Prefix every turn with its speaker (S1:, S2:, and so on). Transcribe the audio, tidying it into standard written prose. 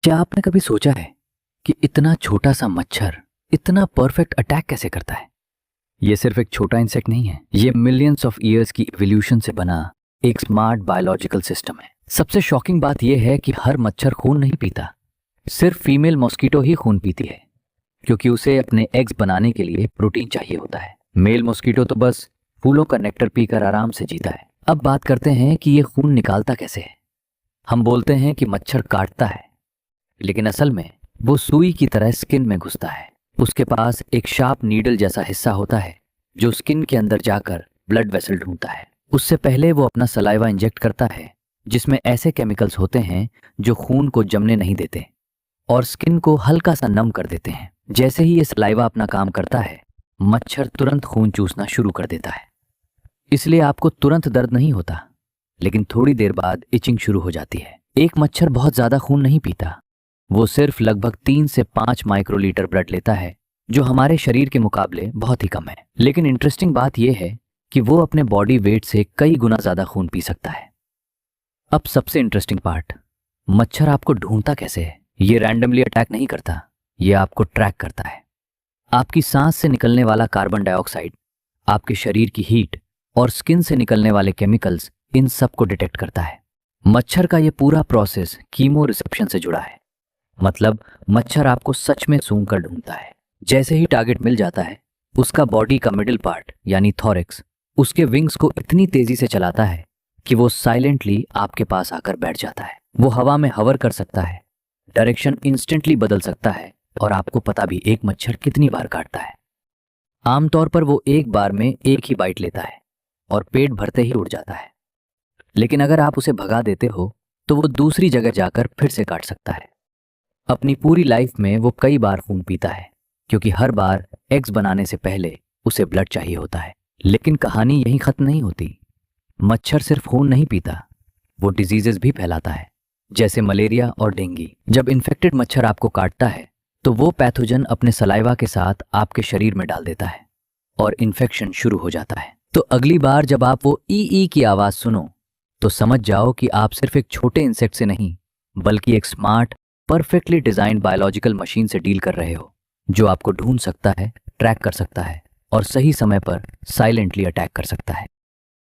S1: क्या आपने कभी सोचा है कि इतना छोटा सा मच्छर इतना परफेक्ट अटैक कैसे करता है? ये सिर्फ एक छोटा इंसेक्ट नहीं है, ये मिलियंस ऑफ ईयर्स की इवोल्यूशन से बना एक स्मार्ट बायोलॉजिकल सिस्टम है। सबसे शॉकिंग बात यह है कि हर मच्छर खून नहीं पीता, सिर्फ फीमेल मॉस्किटो ही खून पीती है, क्योंकि उसे अपने एग्स बनाने के लिए प्रोटीन चाहिए होता है। मेल मॉस्किटो तो बस फूलों का नेक्टर पीकर आराम से जीता है। अब बात करते हैं कि ये खून निकालता कैसे है। हम बोलते हैं कि मच्छर काटता है, लेकिन असल में वो सुई की तरह स्किन में घुसता है। उसके पास एक शार्प नीडल जैसा हिस्सा होता है जो स्किन के अंदर जाकर ब्लड वेसल ढूंढता है। उससे पहले वो अपना सलाइवा इंजेक्ट करता है, जिसमें ऐसे केमिकल्स होते हैं जो खून को जमने नहीं देते और स्किन को हल्का सा नम कर देते हैं। जैसे ही ये सलाइवा अपना काम करता है, मच्छर तुरंत खून चूसना शुरू कर देता है। इसलिए आपको तुरंत दर्द नहीं होता, लेकिन थोड़ी देर बाद इचिंग शुरू हो जाती है। एक मच्छर बहुत ज्यादा खून नहीं पीता, वो सिर्फ लगभग 3 से 5 माइक्रोलीटर ब्लड लेता है, जो हमारे शरीर के मुकाबले बहुत ही कम है। लेकिन इंटरेस्टिंग बात यह है कि वो अपने बॉडी वेट से कई गुना ज्यादा खून पी सकता है। अब सबसे इंटरेस्टिंग पार्ट, मच्छर आपको ढूंढता कैसे है? ये रैंडमली अटैक नहीं करता, ये आपको ट्रैक करता है। आपकी सांस से निकलने वाला कार्बन डाइऑक्साइड, आपके शरीर की हीट और स्किन से निकलने वाले केमिकल्स, इन सब को डिटेक्ट करता है। मच्छर का ये पूरा प्रोसेस कीमो रिसेप्शन से जुड़ा है। मतलब मच्छर आपको सच में सूंघ कर ढूंढता है। जैसे ही टारगेट मिल जाता है, उसका बॉडी का मिडिल पार्ट यानी थॉरेक्स उसके विंग्स को इतनी तेजी से चलाता है कि वो साइलेंटली आपके पास आकर बैठ जाता है। वो हवा में हवर कर सकता है, डायरेक्शन इंस्टेंटली बदल सकता है और आपको पता भी एक मच्छर कितनी बार काटता है। आमतौर पर वो एक बार में एक ही बाइट लेता है और पेट भरते ही उड़ जाता है। लेकिन अगर आप उसे भगा देते हो तो वो दूसरी जगह जाकर फिर से काट सकता है। अपनी पूरी लाइफ में वो कई बार खून पीता है, क्योंकि हर बार एग्स बनाने से पहले उसे ब्लड चाहिए होता है। लेकिन कहानी यहीं खत्म नहीं होती। मच्छर सिर्फ खून नहीं पीता, वो डिजीजेस भी फैलाता है, जैसे मलेरिया और डेंगू। जब इन्फेक्टेड मच्छर आपको काटता है तो वो पैथोजन अपने सलाइवा के साथ आपके शरीर में डाल देता है और इन्फेक्शन शुरू हो जाता है। तो अगली बार जब आप वो ई की आवाज सुनो, तो समझ जाओ कि आप सिर्फ एक छोटे इंसेक्ट से नहीं, बल्कि एक smart, perfectly designed biological machine से डील कर रहे हो, जो आपको ढूंढ सकता है, ट्रैक कर सकता है और सही समय पर साइलेंटली अटैक कर सकता है।